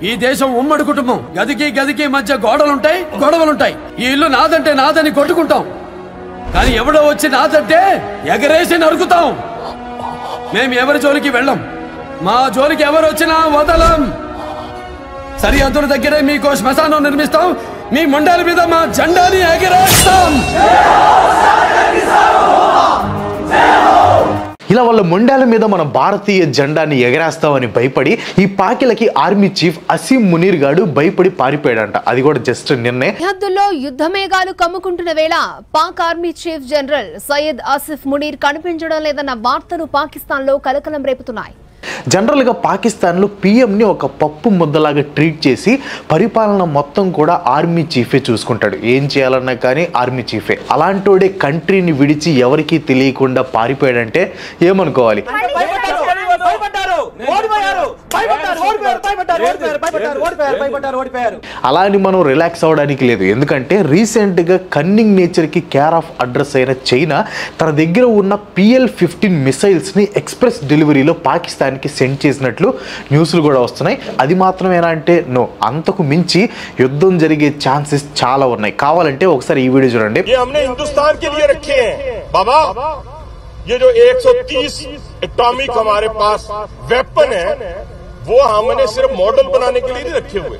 ఈ దేశం ఉమ్మడి కుటుంబం. గదికి గదికి మధ్య గొడవలుంటాయి. ఈ ఇల్లు నాదంటే నాదని కొట్టుకుంటాం. కానీ ఎవడో వచ్చి నాదంటే ఎగరేసి నరుకుతాం. మేము ఎవరి జోలికి వెళ్ళం. మా జోలికి ఎవరు వచ్చినా వదలం. సరిహద్దుల దగ్గరే మీకో శ్మశానం నిర్మిస్తాం. మీ మొండాల మీద మా జెండాని ఎగరేస్తాం. ఇలా వాళ్ళ మొండాల మీద మన భారతీయ జెండాని ఎగరేస్తామని భయపడి ఈ పాకిలకి ఆర్మీ చీఫ్ అసీం మునీర్ గాడు భయపడి పారిపోయాడంట. అది కూడా జస్ట్ నిన్నే. సరిహద్దుల్లో యుద్ధ మేఘాలు కమ్ముకుంటున్న వేళ Pak army chief general Syed Asif Munir కనిపించడం లేదన్న వార్తలు పాకిస్తాన్ లో కలకలం రేపుతున్నాయి. జనరల్ గా పాకిస్తాన్ లో పిఎం ని ఒక పప్పు ముద్దలాగా ట్రీట్ చేసి పరిపాలన మొత్తం కూడా ఆర్మీ చీఫే చూసుకుంటాడు. ఏం చేయాలన్నా కానీ ఆర్మీ చీఫే. అలాంటోడే కంట్రీని విడిచి ఎవరికీ తెలియకుండా పారిపోయాడంటే ఏమనుకోవాలి? అలా అని మనం రిలాక్స్ అవడానికి లేదు. ఎందుకంటే రీసెంట్ గా కన్నింగ్ నేచర్ కి కేర్ ఆఫ్ అడ్రస్ అయిన చైనా తన దగ్గర ఉన్న PL-15 మిసైల్స్ ని ఎక్స్ప్రెస్ డెలివరీలో పాకిస్తాన్ కి సెండ్ చేసినట్లు న్యూస్లు కూడా వస్తున్నాయి. అది మాత్రమేనా అంటే నో, అంతకు మించి యుద్ధం జరిగే ఛాన్సెస్ చాలా ఉన్నాయి. కావాలంటే ఒకసారి ఈ వీడియో చూడండి. ये जो 130 एटॉमिक हमारे पास वेपन है वो हमने सिर्फ मॉडल बनाने के लिए नहीं रखे हुए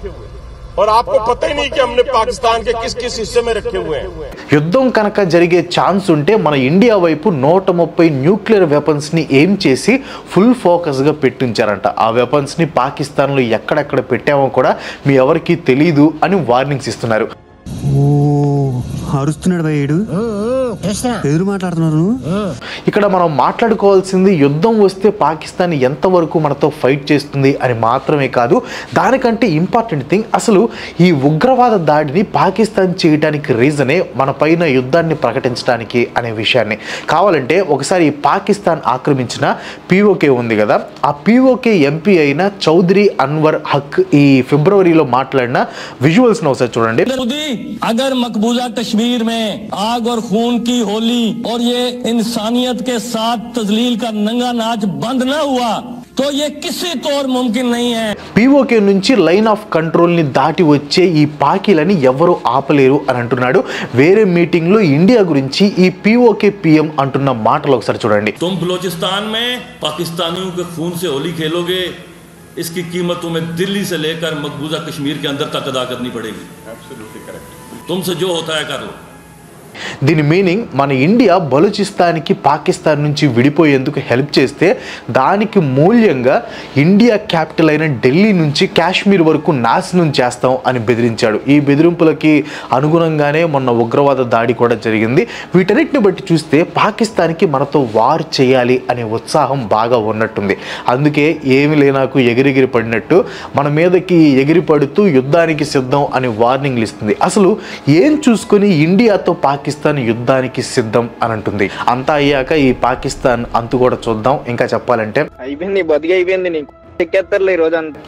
और आपको पता ही नहीं कि हमने पाकिस्तान के किस किस हिस्से में रखे हुए हैं. యుద్ధం కనుక జరిగే ఛాన్స్ ఉంటే మన ఇండియా వైపు 130 న్యూక్లియర్ వెపన్స్ ని ఏం చేసి ఫుల్ ఫోకస్ గా పెట్టించారంట. ఆ వెపన్స్ ని పాకిస్తాన్ లో ఎక్కడెక్కడ పెట్టామో కూడా మీ ఎవరికి తెలీదు అని వార్నింగ్స్ ఇస్తున్నారు. అరుస్తున్నాడు భయ్యుడు, ఎదురు మాట్లాడుతున్నారు. ఇక్కడ మనం మాట్లాడుకోవాల్సింది యుద్ధం వస్తే పాకిస్తాన్ ఎంతవరకు మనతో ఫైట్ చేస్తుంది అని మాత్రమే కాదు, దానికంటే ఇంపార్టెంట్ థింగ్ అసలు ఈ ఉగ్రవాద దాడిని పాకిస్తాన్ చేయడానికి రీజనే మన పైన యుద్ధాన్ని ప్రకటించడానికి అనే విషయాన్ని. కావాలంటే ఒకసారి పాకిస్తాన్ ఆక్రమించిన POK ఉంది కదా, ఆ POK ఎంపీ అయిన చౌదరి అన్వర్ హక్ ఈ ఫిబ్రవరిలో మాట్లాడిన విజువల్స్ ఒకసారి చూడండి. अगर मकबूजा कश्मीर में आग और खून की होली और ये इंसानियत के साथ तजलील का नंगा नाच बंद न हुआ तो ये किसी तौर मुमकिन नहीं है. POK నుంచి లైన్ ఆఫ్ కంట్రోల్ ని దాటి వచ్చే ఈ పాకిలని ఎవరు ఆపలేరు అని అంటున్నాడు. వేరే మీటింగ్ లో ఇండియా గురించి ఈ POK PM అంటున్న మాటలు ఒకసారి చూడండి. तुम बलोचिस्तान में पाकिस्तानियों के खून से होली खेलोगे, इसकी कीमत तुम्हें दिल्ली से लेकर मकबूजा कश्मीर के अंदर तक अदा करनी पड़ेगी. Absolutely correct. तुमसे जो होता है कर लो. దీని మీనింగ్ మన ఇండియా బలూచిస్తాన్కి పాకిస్తాన్ నుంచి విడిపోయేందుకు హెల్ప్ చేస్తే దానికి మూల్యంగా ఇండియా క్యాపిటల్ అయిన ఢిల్లీ నుంచి కాశ్మీర్ వరకు నాశనం చేస్తాం అని బెదిరించాడు. ఈ బెదిరింపులకి అనుగుణంగానే మొన్న ఉగ్రవాద దాడి కూడా జరిగింది. వీటన్నిటిని బట్టి చూస్తే పాకిస్తాన్కి మనతో వార్ చేయాలి అనే ఉత్సాహం బాగా ఉన్నట్టుంది. అందుకే ఏమి లేనాకు ఎగిరెగిరి పడినట్టు మన మీదకి ఎగిరి పడుతూ యుద్ధానికి సిద్ధం అని వార్నింగ్లు ఇస్తుంది. అసలు ఏం చూసుకొని ఇండియాతో పాకిస్తాన్ యుద్ధానికి సిద్ధం అని అంటుంది. అంతా అయ్యాక ఈ పాకిస్తాన్ అంతు కూడా చూద్దాం. ఇంకా చెప్పాలంటే అయిపోయింది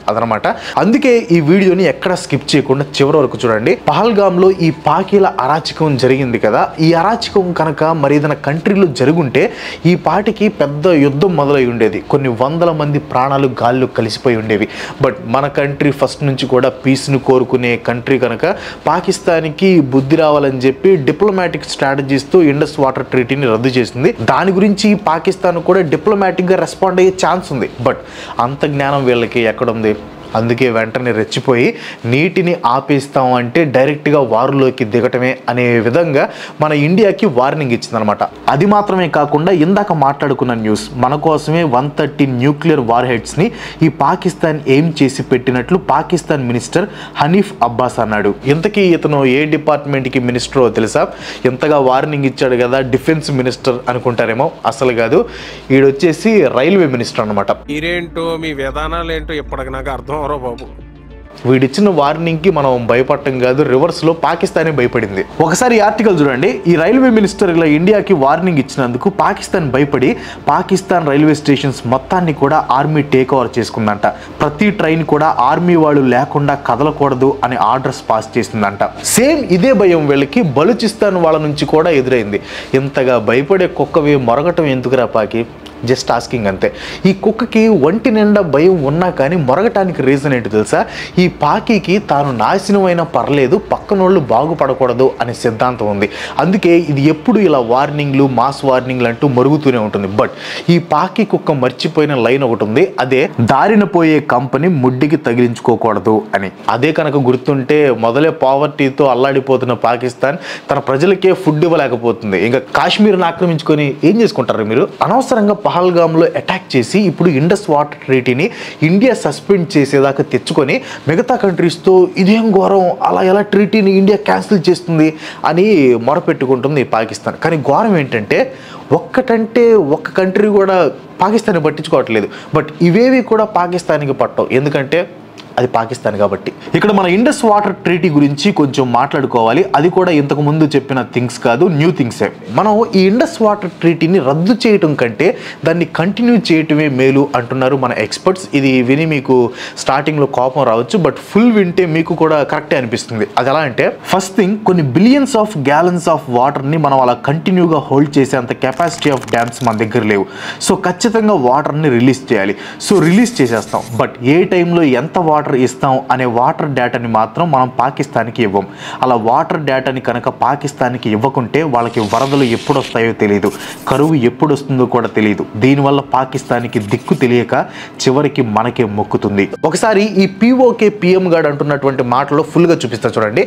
అదనమాట. అందుకే ఈ వీడియోని ఎక్కడ స్కిప్ చేయకుండా చివరి వరకు చూడండి. పహల్గామ్ లో ఈ పాకీల అరాచకం జరిగింది కదా, ఈ అరాచకం కనుక మరి ఏదైనా కంట్రీలో జరుగుంటే ఈ పాటికి పెద్ద యుద్ధం మొదలై ఉండేది. కొన్ని వందల మంది ప్రాణాలు గాల్లో కలిసిపోయి ఉండేవి. బట్ మన కంట్రీ ఫస్ట్ నుంచి కూడా పీస్ను కోరుకునే కంట్రీ కనుక పాకిస్తాన్కి బుద్ధి రావాలని చెప్పి డిప్లొమాటిక్ స్ట్రాటజీస్తో ఇండస్ వాటర్ ట్రీటీని రద్దు చేసింది. దాని గురించి పాకిస్తాన్ కూడా డిప్లొమాటిక్గా రెస్పాండ్ అయ్యే ఛాన్స్ ఉంది. బట్ అంత జ్ఞానం వీళ్ళకి ఎక్కడుంది? అందుకే వెంటనే రెచ్చిపోయి నీటిని ఆపేస్తాం అంటే డైరెక్ట్గా వారులోకి దిగటమే అనే విధంగా మన ఇండియాకి వార్నింగ్ ఇచ్చిందనమాట. అది మాత్రమే కాకుండా ఇందాక మాట్లాడుకున్న న్యూస్ మన కోసమే 130 న్యూక్లియర్ వార్ హెడ్స్ని ఈ పాకిస్తాన్ ఎయిమ్ చేసి పెట్టినట్లు పాకిస్తాన్ మినిస్టర్ హనీఫ్ అబ్బాస్ అన్నాడు. ఇంతకీ ఇతను ఏ డిపార్ట్మెంట్కి మినిస్టరో తెలుసా? ఇంతగా వార్నింగ్ ఇచ్చాడు కదా డిఫెన్స్ మినిస్టర్ అనుకుంటారేమో, అసలు కాదు. ఈడొచ్చేసి రైల్వే మినిస్టర్ అనమాట. మీరేంటో మీ విధానాలు ఏంటో ఇప్పటికి నాకు అర్థం అవరో బాబు. వీడిచ్చిన వార్నింగ్కి మనం భయపడటం కాదు, రివర్స్లో పాకిస్తానే భయపడింది. ఒకసారి ఈ ఆర్టికల్ చూడండి. ఈ రైల్వే మినిస్టర్ ఇలా ఇండియాకి వార్నింగ్ ఇచ్చినందుకు పాకిస్తాన్ భయపడి పాకిస్తాన్ రైల్వే స్టేషన్స్ మొత్తాన్ని కూడా ఆర్మీ టేక్ ఓవర్ చేసుకుందంట. ప్రతి ట్రైన్ కూడా ఆర్మీ వాళ్ళు లేకుండా కదలకూడదు అని ఆర్డర్స్ పాస్ చేసిందంట. సేమ్ ఇదే భయం వీళ్ళకి బలూచిస్తాన్ వాళ్ళ నుంచి కూడా ఎదురైంది. ఇంతగా భయపడే కుక్కవి మొరగటం ఎందుకురా పాకి? జస్ట్ ఆస్కింగ్ అంతే. ఈ కుక్కకి ఒంటి నిండా భయం ఉన్నా కానీ మొరగటానికి రీజన్ ఏంటి తెలుసా? ఈ పాకీకి తాను నాశనం అయినా పర్లేదు, పక్కనోళ్ళు బాగుపడకూడదు అనే సిద్ధాంతం ఉంది. అందుకే ఇది ఎప్పుడు ఇలా వార్నింగ్లు, మాస్ వార్నింగ్లు అంటూ మరుగుతూనే ఉంటుంది. బట్ ఈ పాకీ కుక్క మర్చిపోయిన లైన్ ఒకటి ఉంది, అదే దారిన పోయే కంపెనీ ముడ్డికి తగిలించుకోకూడదు అని. అదే కనుక గుర్తుంటే మొదలే పావర్టీతో అల్లాడిపోతున్న పాకిస్తాన్ తన ప్రజలకే ఫుడ్ ఇవ్వలేకపోతుంది. ఇంకా కాశ్మీర్ని ఆక్రమించుకొని ఏం చేసుకుంటారు మీరు? అనవసరంగా పహల్గామ్లో అటాక్ చేసి ఇప్పుడు ఇండస్ వాటర్ ట్రీటీని ఇండియా సస్పెండ్ చేసేదాకా తెచ్చుకొని మిగతా కంట్రీస్తో ఇదేం ఘోరం, అలా ఎలా ట్రీటీని ఇండియా క్యాన్సిల్ చేస్తుంది అని మొరపెట్టుకుంటుంది పాకిస్తాన్. కానీ ఘోరం ఏంటంటే ఒక్క కంట్రీ కూడా పాకిస్తాన్ని పట్టించుకోవట్లేదు. బట్ ఇవేవి కూడా పాకిస్తాన్కి పట్టవు, ఎందుకంటే అది పాకిస్తాన్ కాబట్టి. ఇక్కడ మన ఇండస్ వాటర్ ట్రీటీ గురించి కొంచెం మాట్లాడుకోవాలి. అది కూడా ఇంతకు ముందు చెప్పిన థింగ్స్ కాదు, న్యూ థింగ్సే. మనం ఈ ఇండస్ వాటర్ ట్రీటీని రద్దు చేయటం కంటే దాన్ని కంటిన్యూ చేయటమే మేలు అంటున్నారు మన ఎక్స్పర్ట్స్. ఇది విని మీకు స్టార్టింగ్లో కోపం రావచ్చు, బట్ ఫుల్ వింటే మీకు కూడా కరెక్టే అనిపిస్తుంది. అది ఎలా అంటే, ఫస్ట్ థింగ్, కొన్ని బిలియన్స్ ఆఫ్ గ్యాలన్స్ ఆఫ్ వాటర్ని మనం అలా కంటిన్యూగా హోల్డ్ చేసే అంత కెపాసిటీ ఆఫ్ డ్యామ్స్ మన దగ్గర లేవు. సో ఖచ్చితంగా వాటర్ని రిలీజ్ చేయాలి. సో రిలీజ్ చేసేస్తాం, బట్ ఏ టైంలో ఎంత వాటర్ ఇస్తాం అనే వాటర్ డేటాని మాత్రం మనం పాకిస్తాన్కి ఇవ్వం. అలా వాటర్ డేటాని కనుక పాకిస్తాన్కి ఇవ్వకుంటే వాళ్ళకి వరదలు ఎప్పుడు వస్తాయో తెలియదు, కరువు ఎప్పుడు వస్తుందో కూడా తెలియదు. దీనివల్ల పాకిస్తాన్కి దిక్కు తెలియక చివరికి మనకే మొక్కుతుంది. ఒకసారి ఈ పీఓకే పిఎం గాడు అంటున్నటువంటి మాటలో ఫుల్ గా చూపిస్తా చూడండి.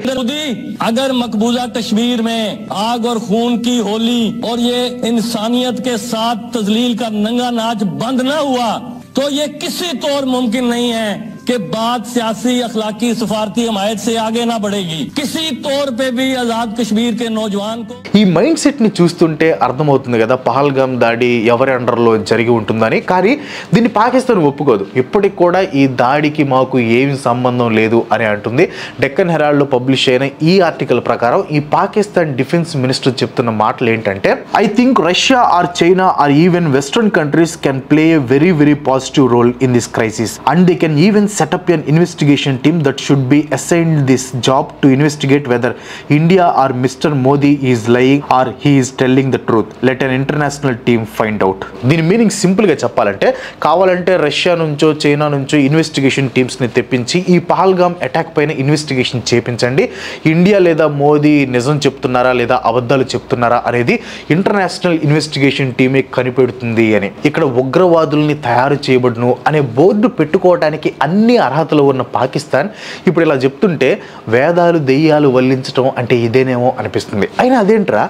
अगर मकबूजा कश्मीर में आग और खून की होली और ये इंसानियत के साथ तजलील का नंगा नाच बंद न हुआ तो ये किसी तौर मुमकिन नहीं है कि बात सियासी, अखलाकी, सफारती हमायत से आगे ना बढ़ेगी. किसी तौर पे भी आजाद कश्मीर के नौजवान को ఈ మైండ్ సెట్ ని చూస్తుంటే అర్థమవుతుంది కదా పహల్గామ్ దాడి ఎవరి అండర్లో జరిగి ఉంటుందని. కానీ దీన్ని పాకిస్తాన్ ఒప్పుకోదు. ఇప్పటికి కూడా ఈ దాడికి మాకు ఏమి సంబంధం లేదు అని అంటుంది. డెక్కన్ హెరాల్డ్ లో పబ్లిష్ అయిన ఈ ఆర్టికల్ ప్రకారం ఈ పాకిస్తాన్ డిఫెన్స్ మినిస్టర్ చెప్తున్న మాటలు ఏంటంటే, I think Russia or China or even western countries can play a very very positive role in this crisis and they can even set up an investigation team that should be assigned this job to investigate whether India or Mr. Modi is lying or he is telling the truth. Let an international team find out. దీని meaning simple గా చెప్పాలంటే, కావాలంటే Russia నుంచో China నుంచో investigation teams ని తెప్పించి ఈ Pahalgam attack పైన ఇన్వెస్టిగేషన్ చేపించండి. ఇండియా లేదా మోదీ నిజం చెప్తున్నారా లేదా అబద్ధాలు చెప్తున్నారా అనేది ఇంటర్నేషనల్ ఇన్వెస్టిగేషన్ టీమే కనిపెడుతుంది అని. ఇక్కడ ఉగ్రవాదుల్ని తయారు చేయబడును అనే బోర్డు పెట్టుకోవడానికి అన్ని అర్హతలు ఉన్న పాకిస్తాన్ ఇప్పుడు ఇలా చెప్తుంటే వేదాలు దెయ్యాలు వల్లించడం అంటే ఇదేనేమో అనిపిస్తుంది. అయినా అదేంట్రా,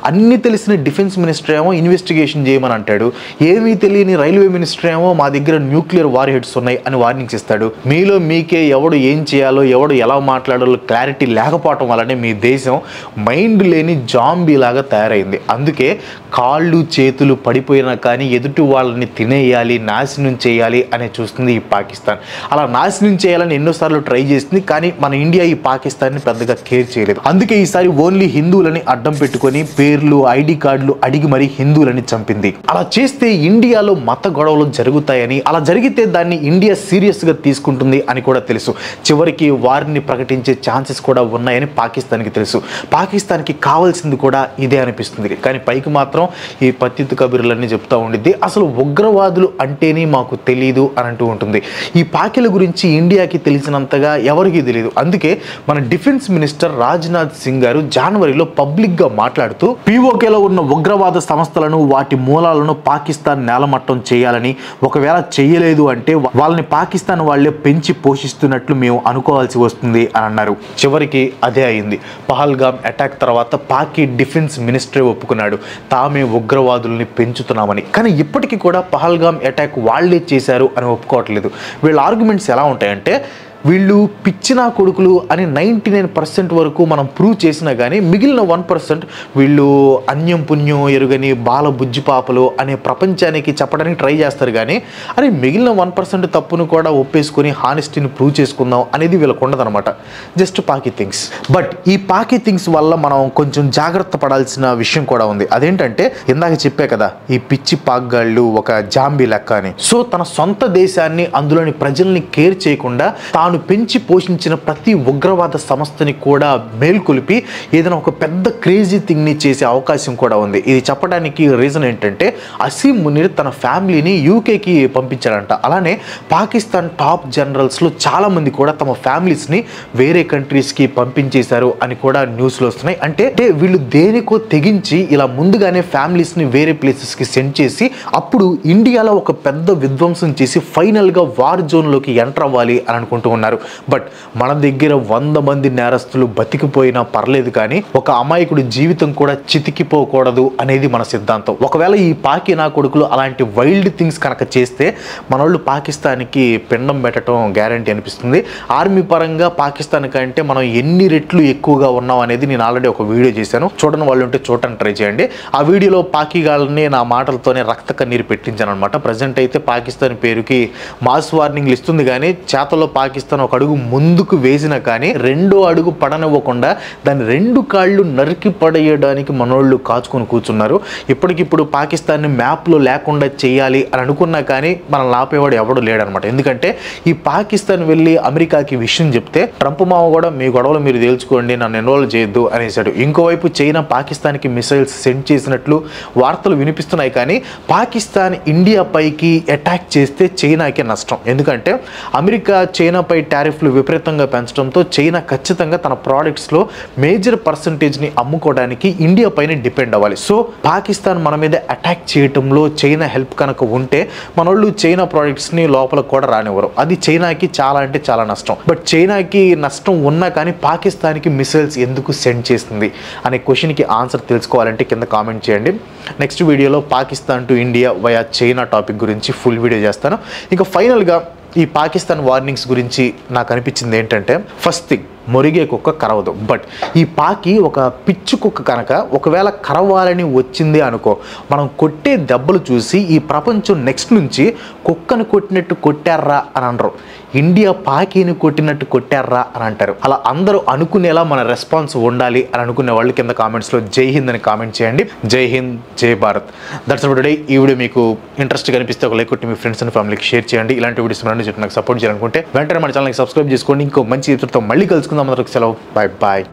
అన్ని తెలిసిన డిఫెన్స్ మినిస్టర్ ఏమో ఇన్వెస్టిగేషన్ చేయమని అంటాడు, ఏమీ తెలియని రైల్వే మినిస్టర్ ఏమో మా దగ్గర న్యూక్లియర్ వార్ హెడ్స్ ఉన్నాయి అని వార్నింగ్స్ ఇస్తాడు. మీలో మీకే ఎవడు ఏం చేయాలో ఎవడు ఎలా మాట్లాడాలో క్లారిటీ లేకపోవటం వల్లనే మీ దేశం మైండ్ లేని జాంబీ లాగా తయారైంది. అందుకే కాళ్ళు చేతులు పడిపోయినా కానీ ఎదుటి వాళ్ళని తినేయాలి, నాశనం చేయాలి అనే చూస్తుంది ఈ పాకిస్తాన్. అలా నాశనం చేయాలని ఎన్నోసార్లు ట్రై చేసింది, కానీ మన ఇండియా ఈ పాకిస్తాన్ని పెద్దగా కేర్ చేయలేదు. అందుకే ఈసారి ఓన్లీ హిందువులని అడ్డం పెట్టుకొని పేర్లు, ఐడి కార్డులు అడిగి మరీ హిందువులని చంపింది. అలా చేస్తే ఇండియాలో మత గొడవలు జరుగుతాయని, అలా జరిగితే దాన్ని ఇండియా సీరియస్ గా తీసుకుంటుంది అని కూడా తెలుసు. చివరికి వారిని ప్రకటించే ఛాన్సెస్ కూడా ఉన్నాయని పాకిస్తాన్కి తెలుసు. పాకిస్తాన్కి కావాల్సింది కూడా ఇదే అనిపిస్తుంది. కానీ పైకి మాత్రం ఈ పత్తిత్ కబీర్లన్నీ చెప్తా ఉండిద్ది. అసలు ఉగ్రవాదులు అంటేనే మాకు తెలియదు అని అంటూ ఉంటుంది. ఈ పాకిల గురించి ఇండియాకి తెలిసినంతగా ఎవరికీ తెలియదు. అందుకే మన డిఫెన్స్ మినిస్టర్ రాజ్నాథ్ సింగ్ గారు జనవరిలో పబ్లిక్ గా మాట్లాడుతూ పీఓకేలో ఉన్న ఉగ్రవాద సంస్థలను, వాటి మూలాలను పాకిస్తాన్ నేలమట్టం చేయాలని, ఒకవేళ చేయలేదు అంటే వాళ్ళని పాకిస్తాన్ వాళ్లే పెంచి పోషిస్తున్నట్లు మేము అనుకోవాల్సి వస్తుంది అని అన్నారు. చివరికి అదే అయింది. పహల్గామ్ అటాక్ తర్వాత పాకి డిఫెన్స్ మినిస్టరే ఒప్పుకున్నాడు, తామే ఉగ్రవాదుల్ని పెంచుతున్నామని. కానీ ఇప్పటికీ కూడా పహల్గామ్ అటాక్ వాళ్లే చేశారు అని ఒప్పుకోవట్లేదు. వీళ్ళ ఆర్గ్యుమెంట్స్ ఎలా ఉంటాయంటే, వీళ్ళు పిచ్చినా కొడుకులు అని 99% వరకు మనం ప్రూవ్ చేసినా కానీ మిగిలిన 1% వీళ్ళు అన్యం పుణ్యం ఎరుగని బాల బుజ్జి పాపలు అనే ప్రపంచానికి చెప్పడానికి ట్రై చేస్తారు. కానీ అని మిగిలిన 1% తప్పును కూడా ఒప్పేసుకొని హానెస్టీని ప్రూవ్ చేసుకుందాం అనేది వీళ్ళకు ఉండదన్నమాట. Just పాకీ things. బట్ ఈ పాకీ థింగ్స్ వల్ల మనం కొంచెం జాగ్రత్త పడాల్సిన విషయం కూడా ఉంది. అదేంటంటే, ఇందాక చెప్పే కదా ఈ పిచ్చి పాక్గాళ్ళు ఒక జాంబీ లెక్క అని. సో తన సొంత దేశాన్ని, అందులోని ప్రజల్ని కేర్ చేయకుండా తాను తాను పెంచి పోషించిన ప్రతి ఉగ్రవాద సంస్థని కూడా మేల్కొలిపి ఏదైనా ఒక పెద్ద క్రేజీ థింగ్ని చేసే అవకాశం కూడా ఉంది. ఇది చెప్పడానికి రీజన్ ఏంటంటే అసీం మునీర్ తన ఫ్యామిలీని యూకేకి పంపించాడంట. అలానే పాకిస్తాన్ టాప్ జనరల్స్లో చాలామంది కూడా తమ ఫ్యామిలీస్ని వేరే కంట్రీస్కి పంపించేశారు అని కూడా న్యూస్లో వస్తున్నాయి. అంటే వీళ్ళు దేనికో తెగించి ఇలా ముందుగానే ఫ్యామిలీస్ని వేరే ప్లేసెస్కి సెండ్ చేసి అప్పుడు ఇండియాలో ఒక పెద్ద విధ్వంసం చేసి ఫైనల్గా వార్ జోన్లోకి ఎంటర్ అవ్వాలి అని అనుకుంటూ ఉన్నారు. బట్ మన దగ్గర 100 మంది నేరస్తులు బతికిపోయినా పర్లేదు, కానీ ఒక అమాయకుడి జీవితం కూడా చితికిపోకూడదు అనేది మన సిద్ధాంతం. ఒకవేళ ఈ పాకి నా కొడుకులు అలాంటి వైల్డ్ థింగ్స్ కనుక చేస్తే మన వాళ్ళు పాకిస్తాన్కి పిండం పెట్టడం గ్యారంటీ అనిపిస్తుంది. ఆర్మీ పరంగా పాకిస్తాన్ కంటే మనం ఎన్ని రెట్లు ఎక్కువగా ఉన్నాం అనేది నేను ఆల్రెడీ ఒక వీడియో చేశాను. చూడని వాళ్ళు ఉంటే చూడటానికి ట్రై చేయండి. ఆ వీడియోలో పాకిగాళ్ళని నా మాటలతోనే రక్త కన్నీరు పెట్టించాను అనమాట. ప్రజెంట్ అయితే పాకిస్తాన్ పేరుకి మాస్ వార్నింగ్లు ఇస్తుంది, కానీ చేతల్లో పాకిస్తాన్ ఒక అడుగు ముందుకు వేసినా కానీ రెండో అడుగు పడనివ్వకుండా దాన్ని 2 కాళ్ళు నరికి పడేయడానికి మనోళ్ళు కాచుకొని కూర్చున్నారు. ఇప్పటికిప్పుడు పాకిస్తాన్ని మ్యాప్లో లేకుండా చేయాలి అని అనుకున్నా కానీ మనల్ని ఆపేవాడు ఎవడు లేడనమాట. ఎందుకంటే ఈ పాకిస్తాన్ వెళ్ళి అమెరికాకి విషయం చెప్తే ట్రంప్ మామ కూడా మీ గొడవలు మీరు తేల్చుకోండి, నన్ను ఎన్రోల్ చేయొద్దు అనేసాడు. ఇంకోవైపు చైనా పాకిస్తాన్కి మిసైల్స్ సెండ్ చేసినట్లు వార్తలు వినిపిస్తున్నాయి, కానీ పాకిస్తాన్ ఇండియా పైకి అటాక్ చేస్తే చైనాకి నష్టం. ఎందుకంటే అమెరికా చైనాపై టారిఫ్లు విపరీతంగా పెంచడంతో చైనా ఖచ్చితంగా తన ప్రోడక్ట్స్లో మేజర్ పర్సంటేజ్ని అమ్ముకోవడానికి ఇండియా పైన డిపెండ్ అవ్వాలి. సో పాకిస్తాన్ మన మీద అటాక్ చేయడంలో చైనా హెల్ప్ కనుక ఉంటే మన వాళ్ళు చైనా ప్రోడక్ట్స్ని లోపలికి కూడా రానివ్వరు. అది చైనాకి చాలా అంటే చాలా నష్టం. బట్ చైనాకి నష్టం ఉన్నా కానీ పాకిస్తాన్కి మిసైల్స్ ఎందుకు సెండ్ చేస్తుంది అనే క్వశ్చన్కి ఆన్సర్ తెలుసుకోవాలంటే కింద కామెంట్ చేయండి. నెక్స్ట్ వీడియోలో Pakistan to India via China topic గురించి ఫుల్ వీడియో చేస్తాను. ఇంకా ఫైనల్గా ఈ పాకిస్తాన్ వార్నింగ్స్ గురించి నాకు అనిపించింది ఏంటంటే, ఫస్ట్ థింగ్, మొరిగే కుక్క కరవదు. బట్ ఈ పాకి ఒక పిచ్చు కుక్క కనుక ఒకవేళ కరవాలని వచ్చింది అనుకో, మనం కొట్టే దెబ్బలు చూసి ఈ ప్రపంచం నెక్స్ట్ నుంచి కుక్కను కొట్టినట్టు కొట్టారా అని అనరు, ఇండియా పాకిని కొట్టినట్టు కొట్టారా అని అంటారు. అలా అందరూ అనుకునేలా మన రెస్పాన్స్ ఉండాలి అని అనుకునే వాళ్ళు కింద కామెంట్స్లో జై హింద్ అని కామెంట్ చేయండి. జై హింద్, జై భారత్. That's today. ఈ వీడియో మీకు ఇంట్రెస్ట్గా అనిపిస్తే ఒక లైక్ కొట్టి మీ ఫ్రెండ్స్ అండ్ ఫ్యామిలీకి షేర్ చేయండి. ఇలాంటి వీడియోస్ చెప్పి నాకు సపోర్ట్ చేయాలనుకుంటే వెంటనే మన ఛానల్కి సబ్స్క్రైబ్ చేసుకోండి. ఇంకో మంచి ఎపిసోడ్తో మళ్ళీ కలుసుకుందాం. అందరికి సెలవు. Bye bye.